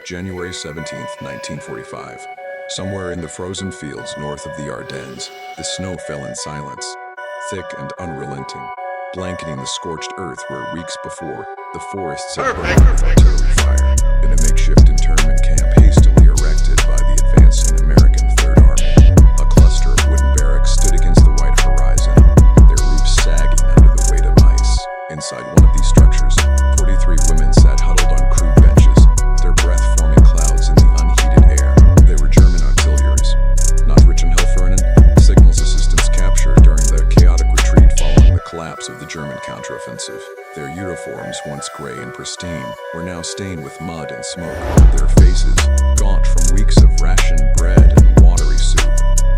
January 17th, 1945. Somewhere in the frozen fields north of the Ardennes, the snow fell in silence, thick and unrelenting, blanketing the scorched earth where weeks before, the forests had burned with artillery fire. In a makeshift internment camp hastily erected by the advancing American Third Army, a cluster of wooden barracks stood against the white horizon, their roofs sagging under the weight of ice. Inside one of these structures, 43 women sat huddled on crude benches, their breath forming clouds in the unheated air. They were German auxiliaries, not signals assistants captured during the chaotic retreat following the collapse of the German counteroffensive. Their uniforms, once gray and pristine, were now stained with mud and smoke. Their faces, gaunt from weeks of rationed bread and watery soup,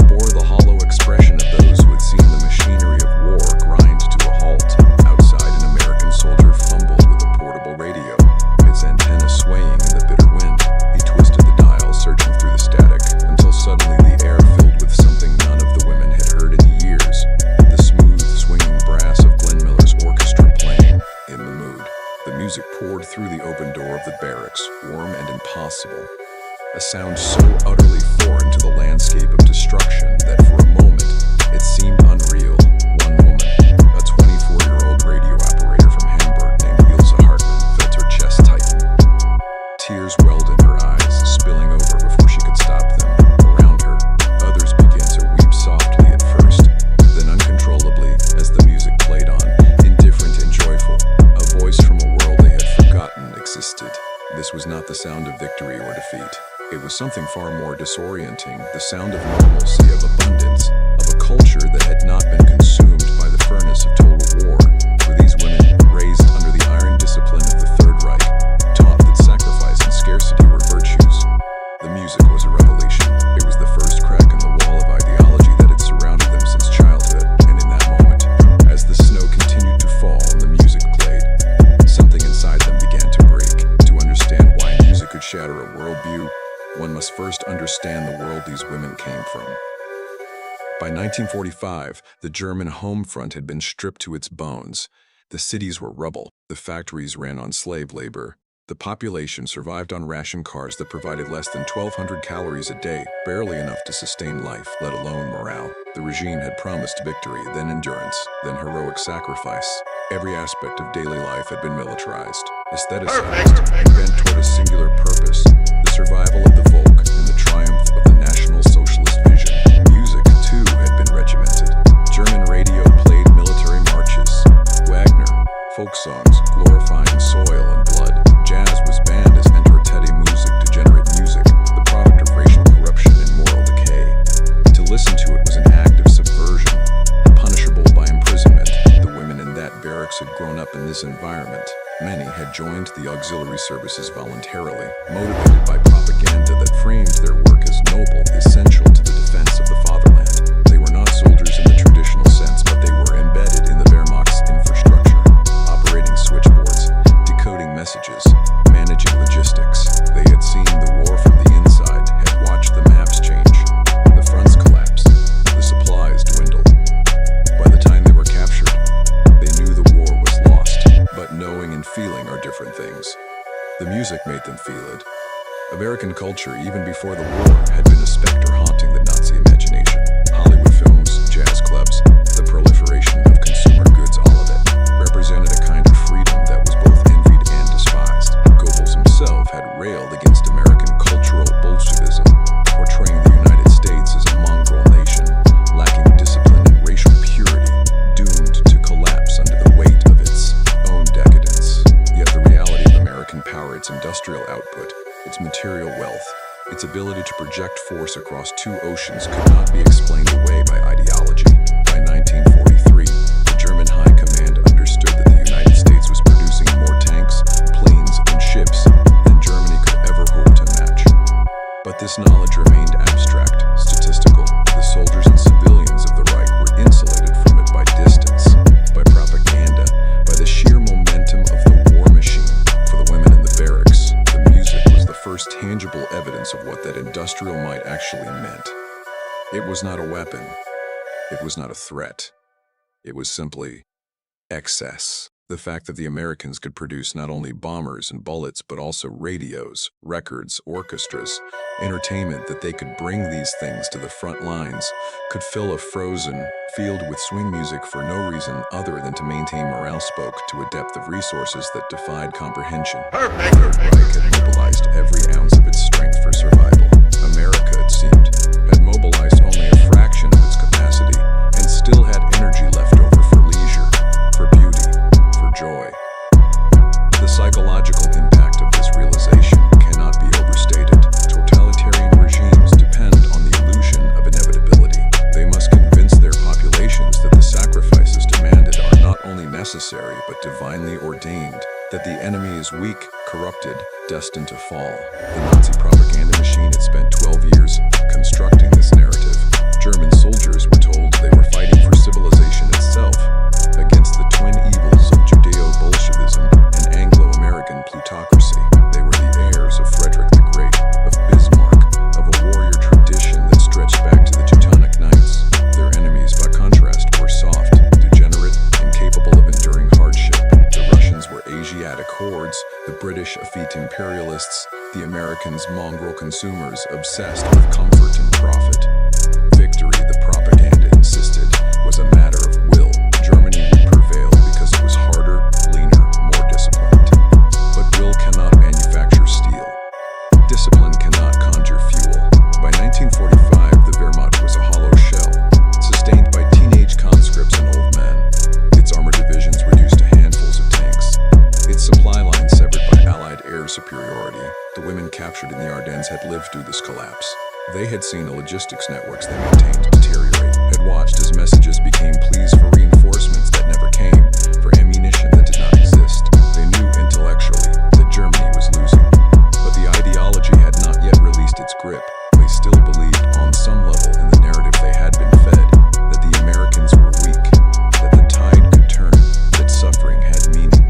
bore the hollow expression of those who had seen the machinery of war grind to a halt. Outside, an American soldier fumbled with a portable radio, its antenna swaying in the bitter wind. He twisted the dial, searching through the static, until suddenly the air filled with something none of the women had heard in years: the smooth, swinging brass of Glenn Miller's orchestra playing In the Mood. The music poured through the open door of the barracks, warm and impossible, a sound so utterly foreign to the landscape of destruction that for a moment it seemed unreal. One woman, a 24-year-old radio operator from Hamburg named Ilse Hartmann, felt her chest tighten. Tears welled in her eyes, spilling over before she could stop them. Around her, others began to weep softly at first, then uncontrollably as the music played on, indifferent and joyful, a voice from a world they had forgotten existed. This was not the sound of victory or defeat. It was something far more disorienting, the sound of normalcy, of abundance, of a culture that had not been consumed by the furnace of total war. For these women, raised under the iron discipline of the Third Reich, taught that sacrifice and scarcity were virtues, the music was a revelation. It was the first crack in the wall of ideology that had surrounded them since childhood, and in that moment, as the snow continued to fall and the music played, something inside them began to break. To understand why music could shatter a worldview, one must first understand the world these women came from. By 1945, the German home front had been stripped to its bones. The cities were rubble. The factories ran on slave labor. The population survived on ration cars that provided less than 1,200 calories a day, barely enough to sustain life, let alone morale. The regime had promised victory, then endurance, then heroic sacrifice. Every aspect of daily life had been militarized, aestheticized, and bent toward a singular purpose: the survival of the Volk and the triumph of the National Socialist vision. Music, too, had been regimented. German radio played military marches, Wagner, folk songs glorifying soil and blood. Jazz was banned as entertainment music, degenerate music, the product of racial corruption and moral decay. To listen to it was an act of subversion, punishable by imprisonment. The women in that barracks had grown up in this environment. Many had joined the auxiliary services voluntarily, motivated by propaganda that framed their work as noble, essential to the defense of the fatherland. They were not soldiers in the traditional sense, but they were embedded in the Wehrmacht's infrastructure, operating switchboards, decoding messages, managing logistics. They had seen the war from the inside, had watched the maps change, the fronts collapse, the supplies dwindle. By the time they were captured, they knew the war was lost, but knowing and feeling are different things. The music made them feel it. American culture, even before the war, had been a specter haunting the Nazi imagination. Hollywood films, jazz clubs, the proliferation of consumer goods, all of it represented a kind of freedom that was both envied and despised. Goebbels himself had railed against American cultural Bolshevism, portraying the United States as a mongrel nation, lacking discipline and racial purity, doomed to collapse under the weight of its own decadence. Yet the reality of American power, its industrial output, its material wealth, its ability to project force across two oceans could not be explained away by ideology. By 1943, the German High Command understood that the United States was producing more tanks, planes, and ships than Germany could ever hope to match. But this knowledge remained abstract, statistical. The soldiers and civilians of the Reich were insulated from it by distance, by propaganda, by the sheer momentum of the war machine. For the women in the barracks, the music was the first tangible evidence of what that industrial might actually meant. It was not a weapon. It was not a threat. It was simply excess. The fact that the Americans could produce not only bombers and bullets, but also radios, records, orchestras, entertainment, that they could bring these things to the front lines, could fill a frozen field with swing music for no reason other than to maintain morale, spoke to a depth of resources that defied comprehension. Perfect. The Third Reich had mobilized every ounce of its strength for survival. America, it seemed, had mobilized only a fraction of its capacity and still had energy left over for leisure, for beauty, for joy. The psychological impact of this realization cannot be overstated. Totalitarian regimes depend on the illusion of inevitability. They must convince their populations that the sacrifices demanded are not only necessary but divinely ordained, that the enemy is weak, corrupted, destined to fall. The Nazi propaganda machine had spent 12 years constructing this narrative. German soldiers were told they were fighting for civilization itself against the twin evils of Judeo-Bolshevism and Anglo-American plutocracy. They were the heirs of Frederick the Great, of Bismarck, of a warrior tradition that stretched back to the Teutonic Knights. Their enemies, by contrast, were soft, degenerate, incapable of enduring hardship. The Russians were Asiatic hordes, the British effete imperialists, the Americans mongrel consumers obsessed with comfort and profit. Victory, the propaganda insisted, was a matter of will. Germany would prevail because it was harder, leaner, more disciplined. But will cannot manufacture steel. Discipline cannot conjure fuel. By 1945, the Wehrmacht was a hollow shell, sustained by teenage conscripts and old men. Its armored divisions reduced to handfuls of tanks. Its supply line severed by Allied air superiority. The women captured in the Ardennes had lived through this collapse. They had seen the logistics networks they maintained deteriorate, had watched as messages became pleas for reinforcements that never came, for ammunition that did not exist. They knew intellectually that Germany was losing, but the ideology had not yet released its grip. They still believed on some level in the narrative they had been fed, that the Americans were weak, that the tide could turn, that suffering had meaning.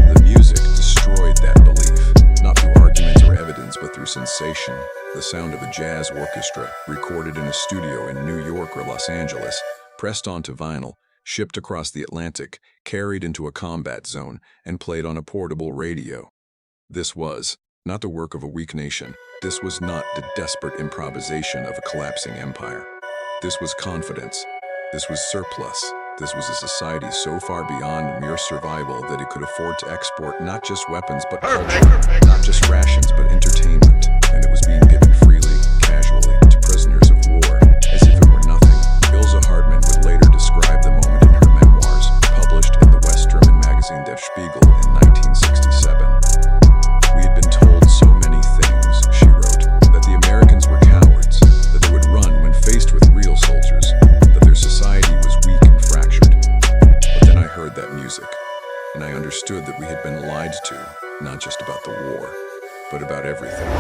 The music destroyed that belief, not through argument or evidence, but through sensation. The sound of a jazz orchestra, recorded in a studio in New York or Los Angeles, pressed onto vinyl, shipped across the Atlantic, carried into a combat zone, and played on a portable radio. This was not the work of a weak nation. This was not the desperate improvisation of a collapsing empire. This was confidence. This was surplus. This was a society so far beyond mere survival that it could afford to export not just weapons but culture, not just rations but entertainment, and it was being given freely, casually, to prisoners of war, as if it were nothing. Ilse Hardman would later describe the moment in her memoirs, published in the West German magazine Der Spiegel in 1967. We had been told so many things, she wrote, that the Americans were cowards, that they would run when faced with real soldiers, that their society was weak and fractured. But then I heard that music, and I understood that we had been lied to, not just about the war, but about everything.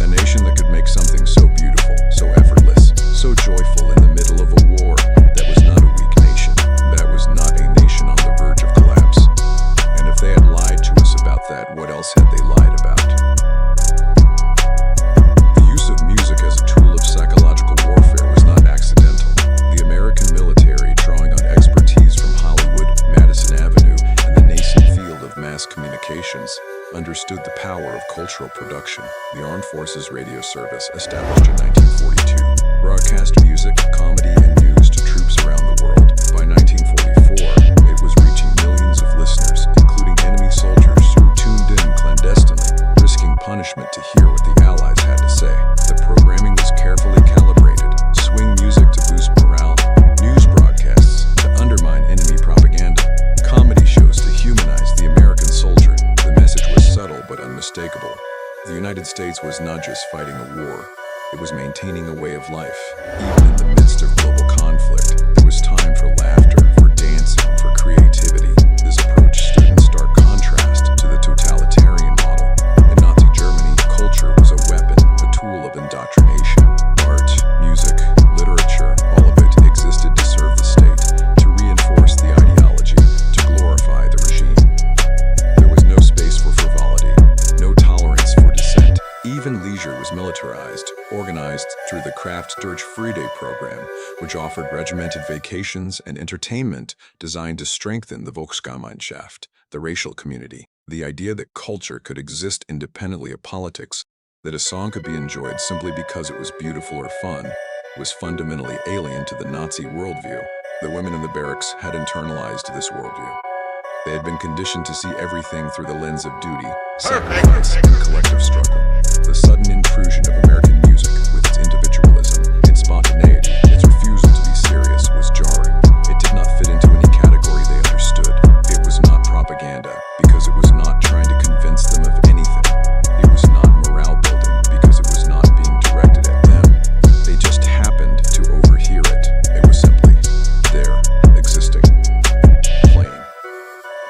A nation that could make something so beautiful, so effortless, so joyful in the middle of a war, that was not a weak nation. That was not a nation on the verge of collapse. And if they had lied to us about that, what else had they lied about? The use of music as a tool of psychological warfare was not accidental. The American military, drawing on expertise from Hollywood, Madison Avenue, and the nascent field of mass communications, understood the power of cultural production. The Armed Forces Radio Service, established in 1942, broadcast music, comedy, and news to troops around the world. By 1944, it was reaching millions of listeners, including enemy soldiers who tuned in clandestinely, risking punishment to hear what the Allies had to say. The programming was carefully calibrated, swing music to boost morale, news broadcasts to undermine enemy propaganda, comedy shows to humanize the American soldier. The message was subtle but unmistakable. The United States was not just fighting a war, it was maintaining a way of life. Even in the midst of global conflict, there was time for laughter, for dancing, for creativity. This approach stood in stark contrast to the totalitarian model. In Nazi Germany, culture was a weapon, a tool of indoctrination. Art, music, literature, all of it existed to serve the state, to reinforce the ideology, to glorify the regime. There was no space for frivolity, no tolerance for dissent. Even leisure was militarized, organized through the the Kraft durch Friede program, which offered regimented vacations and entertainment designed to strengthen the Volksgemeinschaft, the racial community. The idea that culture could exist independently of politics, that a song could be enjoyed simply because it was beautiful or fun, was fundamentally alien to the Nazi worldview. The women in the barracks had internalized this worldview. They had been conditioned to see everything through the lens of duty, sacrifice, and collective struggle. The sudden intrusion of American music, with its individualism, its spontaneity, its refusal to be serious, was jarring. It did not fit into any category they understood. It was not propaganda, because it was not trying to convince them of anything. It was not morale building, because it was not being directed at them. They just happened to overhear it. It was simply there, existing, playing.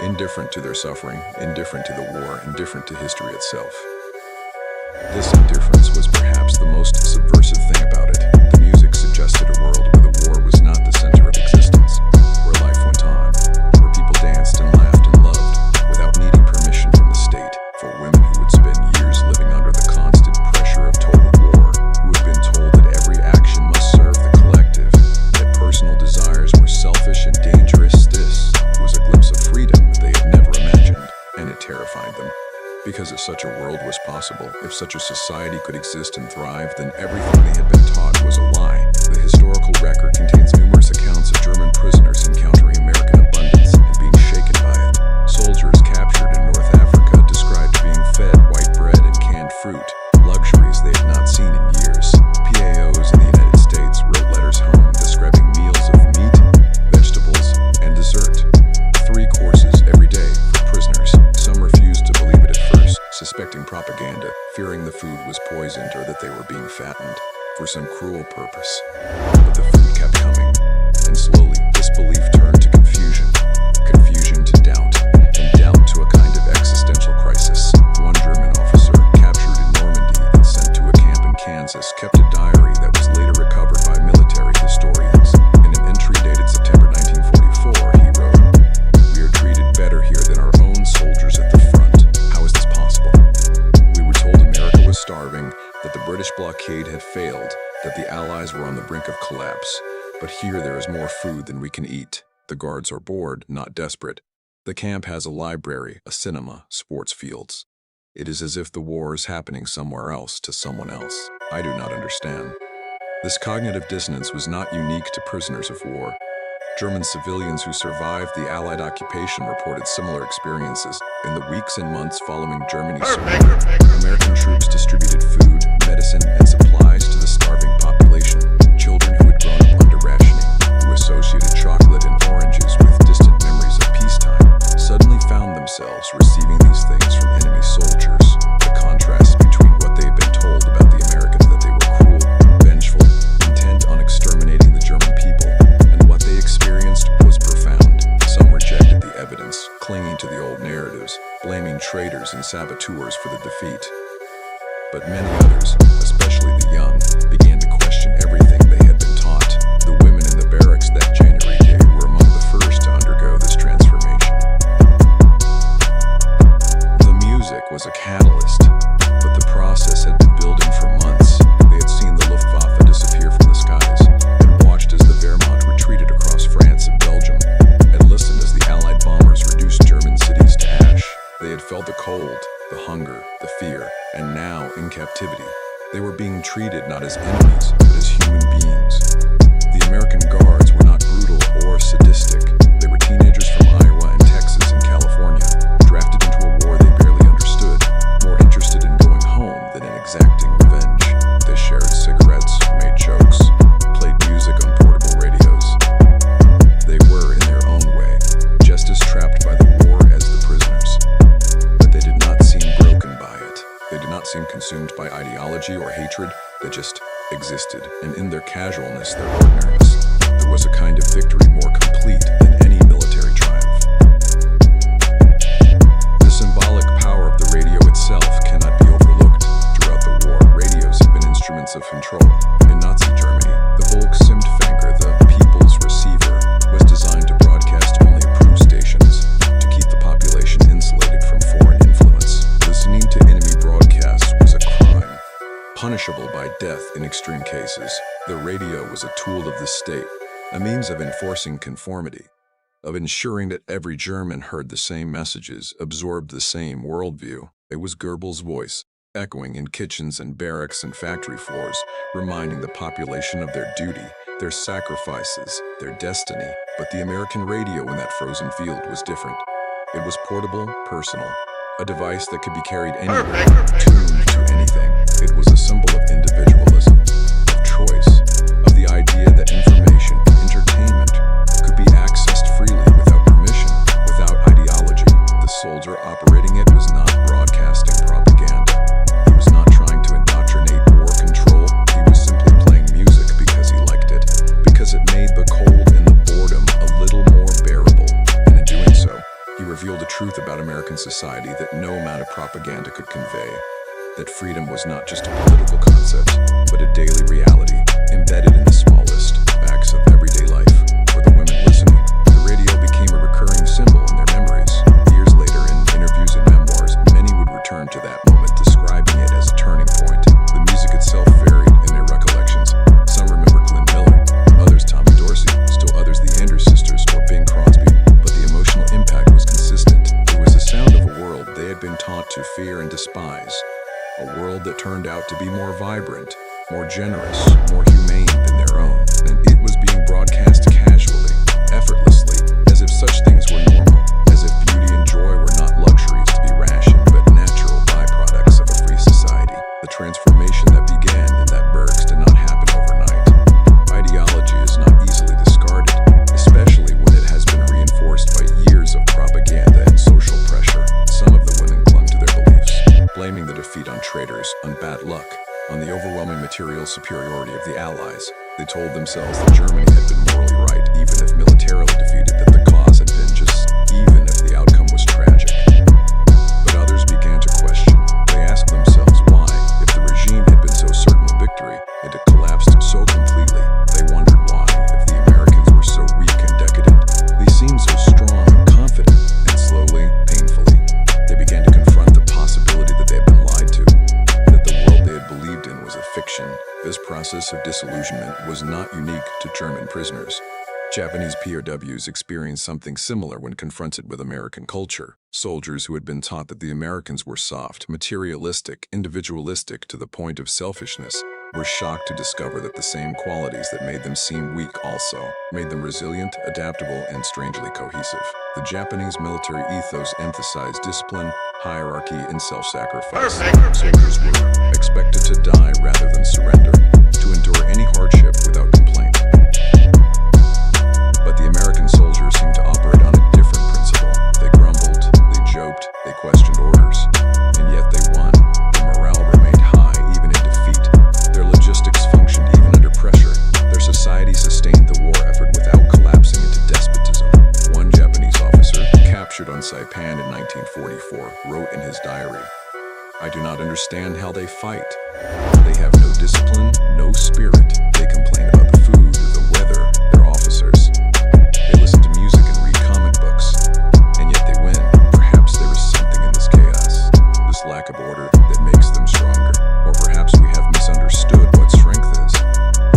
Indifferent to their suffering, indifferent to the war, indifferent to history itself. This indifference was perhaps the most subversive thing about it. The music suggested a world where the war was not the center of existence, where life went on, where people danced and laughed and loved, without needing permission from the state. For women who would spend years living under the constant pressure of total war, who had been told that every action must serve the collective, that personal desires were selfish and dangerous, this was a glimpse of freedom they had never imagined, and it terrified them. Because if such a world was possible, if such a society could exist and thrive, then everything they had been taught was a lie. The historical record contains numerous accounts of German prisoners encountering American abundance and being shaken by it. Soldiers captured in North Africa described being fed white bread and canned fruit, luxuries they had not seen in years. POWs in the United States wrote letters home describing meals of meat, vegetables, and dessert. 3 courses every day for prisoners. Some refused to believe it at first, suspecting propaganda, fearing the food was poisoned or that they were being fattened for some cruel purpose. But the food kept coming, and slowly this belief turned to confusion, confusion to doubt, and doubt to a kind of existential crisis. One German officer, captured in Normandy and sent to a camp in Kansas, kept a diary that was later recovered by military historians. In an entry dated September 1944, he wrote, "We are treated better here than our own soldiers at the front. How is this possible? We were told America was starving, that the British blockade had failed, that the Allies were on the brink of collapse. But here there is more food than we can eat. The guards are bored, not desperate. The camp has a library, a cinema, sports fields. It is as if the war is happening somewhere else to someone else. I do not understand." This cognitive dissonance was not unique to prisoners of war. German civilians who survived the Allied occupation reported similar experiences. In the weeks and months following Germany's surrender, American troops distributed food, medicine, and supplies to the starving population. Children who had grown up under rationing, who associated chocolate and oranges with distant memories of peacetime, suddenly found themselves receiving these things from enemy soldiers. The contrast between what they had been told about the Americans, that they were cruel, vengeful, intent on exterminating the German people, and what they experienced was profound. Some rejected the evidence, clinging to the old narratives, blaming traitors and saboteurs for the defeat. But many others, especially the young, began to question everything they had been taught. The women in the barracks that January day were among the first to undergo this transformation. The music was a catalyst, but the process had been building for months. They had seen the Luftwaffe disappear from the skies, and watched as the Wehrmacht retreated across France and Belgium, and listened as the Allied bombers reduced German cities to ash. They had felt the cold, the hunger, the fear, and now, in captivity, they were being treated not as enemies, but as human beings. The American guards were not brutal or sadistic. They were teenagers from Iowa and Texas and California, drafted into a war they barely understood, more interested in going home than in exacting revenge. They shared cigarettes, made jokes, played music on portable radios. They were, in their own way, just as trapped by the war as the prisoners. But they did not seem broken by it. They did not seem consumed by ideology or hatred. They just existed, and in their casualness, their ordinariness, there was a kind of victory more complete than any military triumph. The symbolic power of the radio itself cannot be overlooked. Throughout the war, radios have been instruments of control. In Nazi Germany, the Volksempfänger, the people's receiver, was designed to broadcast only approved stations, to keep the population insulated from foreign influence. Listening to enemy broadcasts was a crime, punishable by death in extreme cases. The radio was a tool of the state, a means of enforcing conformity, of ensuring that every German heard the same messages, absorbed the same worldview. It was Goebbels' voice, echoing in kitchens and barracks and factory floors, reminding the population of their duty, their sacrifices, their destiny. But the American radio in that frozen field was different. It was portable, personal, a device that could be carried anywhere, tuned to anything. It was a symbol of individualism, of choice, of the idea that information and entertainment could be accessed freely without permission, without ideology. The soldier operating it was not broadcasting propaganda. He was not trying to indoctrinate or control. He was simply playing music because he liked it, because it made the cold and the boredom a little more bearable. And in doing so, he revealed a truth about American society that no amount of propaganda could convey. That freedom was not just a political concept, but a daily reality, embedded in the smallest acts of everyday life. For the women listening, the radio became a recurring symbol in their memories. Years later, in interviews and memoirs, many would return to that moment, describing it as a turning point. The music itself varied in their recollections. Some remember Glenn Miller, others Tommy Dorsey, still others the Andrews Sisters or Bing Crosby, but the emotional impact was consistent. It was the sound of a world they had been taught to fear and despise. A world that turned out to be more vibrant, more generous, more humane than their own. And it was being broadcast casually, effortlessly, as if such things were normal, as if beauty and joy were not luxuries to be rationed, but natural byproducts of a free society. The transformation that began in that barracks did not happen overnight. Ideology is not easily discarded, especially when it has been reinforced by years of propaganda and social pressure. Some of the women clung to their beliefs, blaming the defeat on traitors, on bad luck, on the overwhelming material superiority of the Allies. They told themselves that Germany had been morally right, even if militarily defeated, that the cause had been just, even if the outcome was tragic. But others began to question. They asked themselves why, if the regime had been so certain of victory, it had collapsed so completely. They wondered why, if the Americans were so weak and decadent, they seemed so strong and confident, and slowly, painfully, they began to confront the possibility that they had been lied to, that the world they had believed in was a fiction. This process of disillusionment was not unique to German prisoners. Japanese POWs experienced something similar when confronted with American culture. Soldiers who had been taught that the Americans were soft, materialistic, individualistic to the point of selfishness were shocked to discover that the same qualities that made them seem weak also made them resilient, adaptable, and strangely cohesive. The Japanese military ethos emphasized discipline, hierarchy, and self-sacrifice. Soldiers were expected to die rather than surrender, to endure any hardship without complaint. But the American soldiers seemed to operate on a different principle. They grumbled, they joked, they questioned orders, and yet they won. Their morale remained high even in defeat. Their logistics functioned even under pressure. Their society sustained the war effort without collapsing into despotism. One Japanese officer, captured on Saipan in 1944, wrote in his diary, "I do not understand how they fight. They have no discipline, no spirit. They complain about the food, the weather, their officers. They listen to music and read comic books, and yet they win. Perhaps there is something in this chaos, this lack of order that makes them stronger. Or perhaps we have misunderstood what strength is.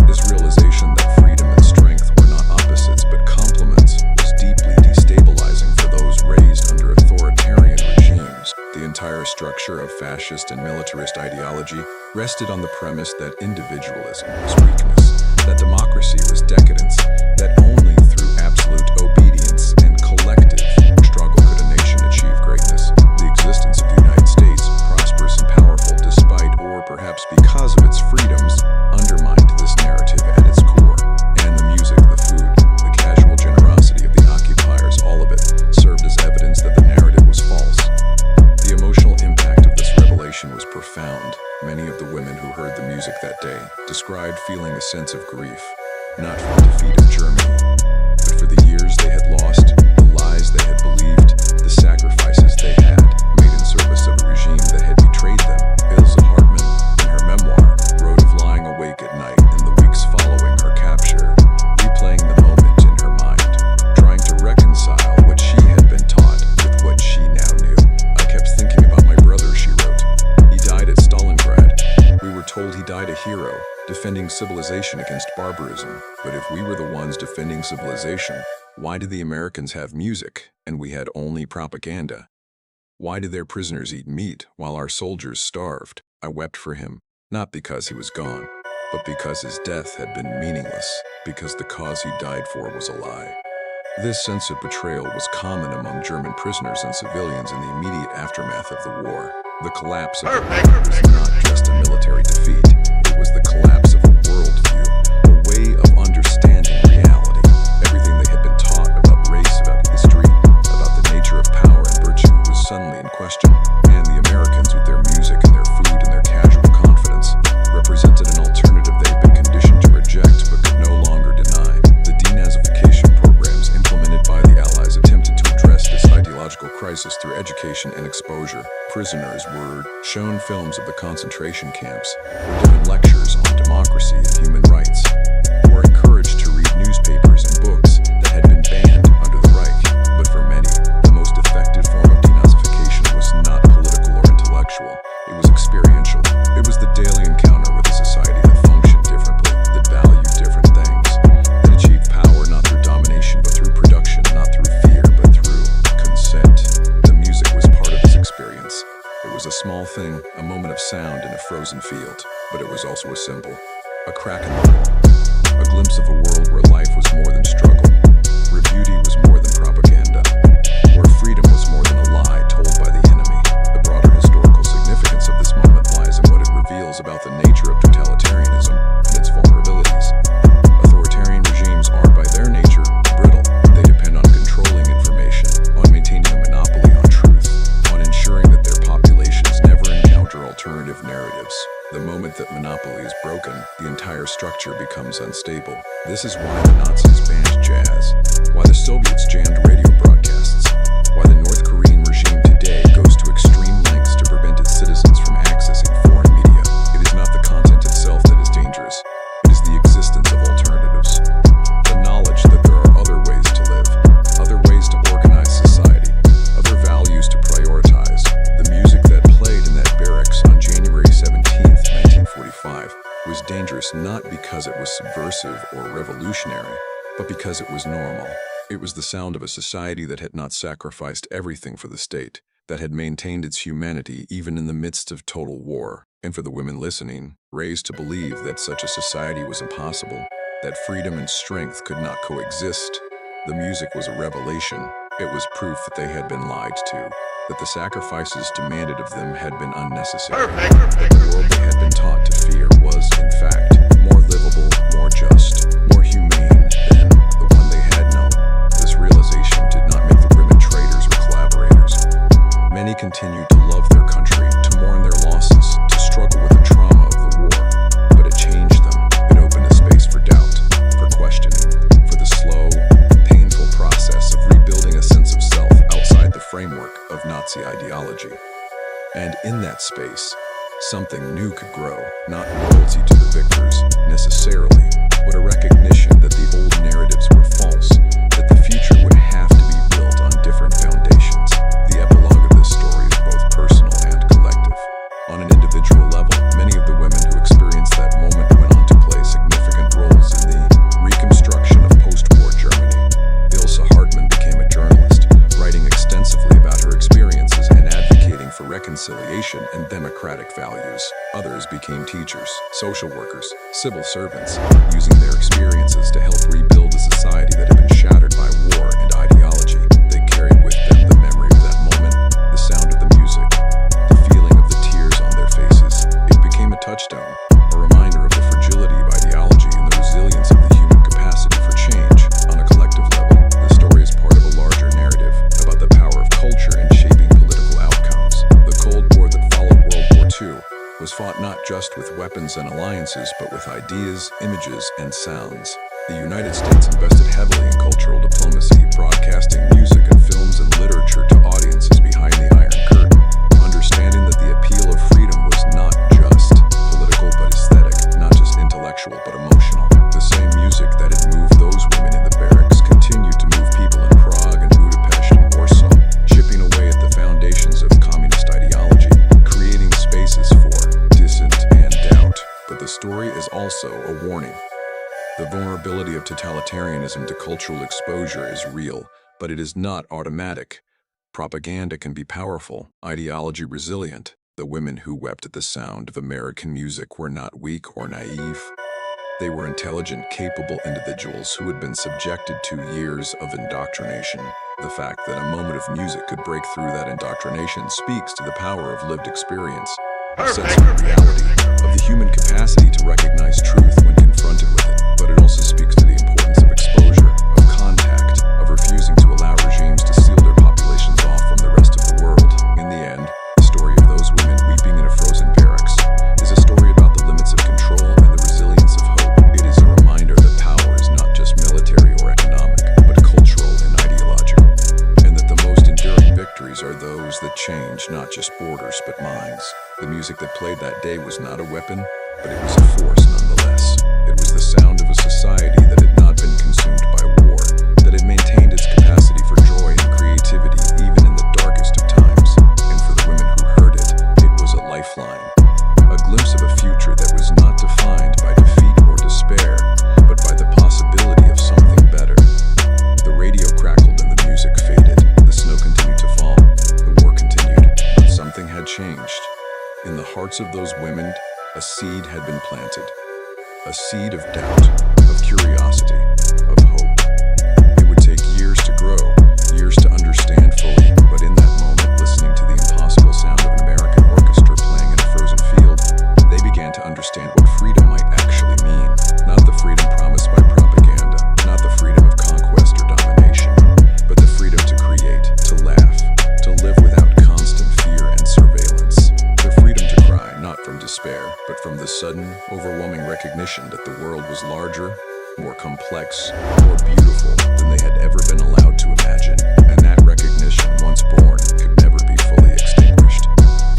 This realization that freedom and strength were not opposites but complements was deeply destabilizing for those raised under authoritarian regimes. The entire structure of fascist and militarist ideology rested on the premise that individualism was weakness, that democracy was decadence, that only through absolute obedience and collective struggle could a nation achieve greatness. The existence of the United States, prosperous and powerful despite or perhaps because of its freedoms, undermined this narrative at its core. And the music, the food, the casual generosity of the occupiers, all of it served as evidence that the narrative was false. The emotional impact of this revelation was profound. Many of the women who heard the music that day described feeling a sense of grief, not for the defeat of Germany, but for the years they had lost, the lies they had believed, the sacrifices they had made in service of a regime that had betrayed them. Ilse Hartmann, in her memoir, wrote of lying awake at night in the weeks following her capture, replaying the moment in her mind, trying to reconcile what she had been taught with what she now knew. "I kept thinking about my brother," she wrote. "He died at Stalingrad. We were told he died a hero, defending civilization against barbarism. But if we were the ones defending civilization, why did the Americans have music and we had only propaganda? Why did their prisoners eat meat while our soldiers starved? I wept for him, not because he was gone, but because his death had been meaningless, because the cause he died for was a lie. This sense of betrayal was common among German prisoners and civilians in the immediate aftermath of the war. The collapse of the Reich was not just a military defeat, it was the collapse of a worldview, a way of understanding reality. Everything they had been taught about race, about history, about the nature of power and virtue was suddenly in question, and the Americans, with their music and their food and their casual confidence, represented an alternative they had been conditioned to reject but could no longer deny. The denazification programs implemented by the Allies attempted to address this ideological crisis through education and exposure. Prisoners were shown films of the concentration camps, were given lectures on democracy and human rights, were encouraged to read newspapers and books that had been banned under the Reich. But for many, the most effective form of denazification was not political or intellectual. It was experiential. It was the daily encounter with a society that functioned differently, that valued different things, that achieved power not through domination but through production, not through fear but through consent. The music was part of this experience. It was a small thing, a moment of sound in a frozen field, but it was also a symbol, a crack in the wall, a glimpse of a world where life was more than struggle, where beauty was more than propaganda, where freedom was more than a lie told by the enemy. The broader historical significance of this moment lies in what it reveals about the nature of totalitarianism and its vulnerabilities. Authoritarian regimes are, by their nature, brittle. They depend on controlling information, on maintaining a monopoly on truth, on ensuring that their populations never encounter alternative narratives. The moment that monopoly is broken, the entire structure becomes unstable. This is why the Nazis banned jazz, why the Soviets jammed radio broadcasts, why the North Korean regime today goes to extreme lengths to prevent its citizens from accessing foreign media. It is not the content itself that is dangerous, it is the existence of alternatives. The knowledge that there are other ways to live, other ways to organize society, other values to prioritize. The music that played in that barracks on January 17th, 1945 was dangerous not because it was subversive or revolutionary, but because it was normal. It was the sound of a society that had not sacrificed everything for the state, that had maintained its humanity even in the midst of total war. And for the women listening, raised to believe that such a society was impossible, that freedom and strength could not coexist, the music was a revelation. It was proof that they had been lied to, that the sacrifices demanded of them had been unnecessary, that the world they had been taught to fear was, in fact, more livable, more just, more humane than the one they had known. This realization did not make the women traitors or collaborators. Many continued to love their country, to mourn their losses, to struggle with the trauma of the war, but it changed them. It opened a space for doubt, for questioning, for the slow, painful process of rebuilding a sense of self outside the framework of Nazi ideology. And in that space, something new could grow, not loyalty to the victors, necessarily, but a recognition that the old narratives were false, that the future would have to be built on different foundations. The epilogue of this story is both personal and collective. On an individual level, many of the women who experienced that moment went on to play significant roles in the reconstruction of post-war Germany. Ilse Hartmann became a journalist, writing extensively about her experiences and advocating for reconciliation and democratic values. Others became teachers, social workers, civil servants, using their experiences to help rebuild a society that had been shattered by war and ideology. They carried with them the memory of that moment, the sound of the music, the feeling of the tears on their faces. It became a touchstone, a reminder of the fragility of ideology and the resilience of the human capacity for change. On a collective level, the story is part of a larger narrative about the power of culture in shaping political outcomes. The Cold War that followed World War II was fought not just with weapons and alliances, but with ideas, images, and sounds. The United States invested heavily in cultural diplomacy, broadcasting music and films and literature to audiences behind the Iron Curtain, understanding that the appeal of freedom was not just political but aesthetic, not just intellectual but emotional. The same music that had moved those women in the barracks continued to move people in Prague and Budapest and Warsaw, chipping away at the foundations of communist ideology, creating spaces for dissent and doubt. But the story The vulnerability of totalitarianism to cultural exposure is real, but it is not automatic. Propaganda can be powerful, ideology resilient. The women who wept at the sound of American music were not weak or naive. They were intelligent, capable individuals who had been subjected to years of indoctrination. The fact that a moment of music could break through that indoctrination speaks to the power of lived experience, a sense of reality, of the human capacity to recognize truth when confronted with it. But it also speaks to the importance of exposure, of contact, of refusing to allow regimes to seal their populations off from the rest of the world. In the end, the story of those women weeping in a frozen barracks is a story about the limits of control and the resilience of hope. It is a reminder that power is not just military or economic, but cultural and ideological, and that the most enduring victories are those that change not just borders but minds. The music that played that day was not a weapon, but it was a force nonetheless. It was the sound of a society that had not been consumed by war, that had maintained its capacity for joy and creativity even in the darkest of times. And for the women who heard it, it was a lifeline, a glimpse of a future that was not defined by defeat or despair, but by the possibility of something better. The radio crackled and the music faded. The snow continued to fall. The war continued, but something had changed. In the hearts of those women, a seed had been planted. A seed of doubt, of curiosity, of hope. It would take years to grow, years to understand fully, but in that moment, listening to the impossible sound of an American orchestra playing in a frozen field, they began to understand what freedom might actually mean. Not the freedom promised by propaganda, not the freedom of conquest or domination, but the freedom to create, to laugh, to live without constant fear and surveillance. The freedom to cry, not from despair, but from the sudden, overwhelming recognition that the world was larger, more complex, more beautiful than they had ever been allowed to imagine. And that recognition, once born, could never be fully extinguished.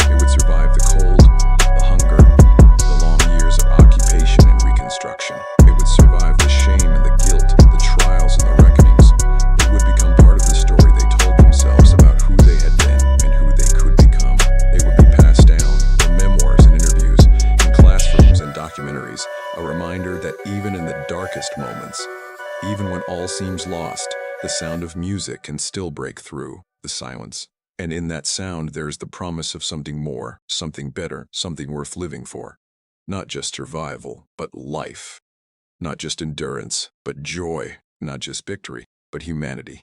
It would survive the cold, the hunger, the long years of occupation and reconstruction. It would survive the shame and the guilt, the trials and the reckonings. It would become part of the story they told themselves about who they had been and who they could become. They would be passed down in memoirs and interviews, in classrooms and documentaries, a reminder that even in the darkest moments, even when all seems lost, the sound of music can still break through the silence. And in that sound, there's the promise of something more, something better, something worth living for. Not just survival, but life. Not just endurance, but joy. Not just victory, but humanity.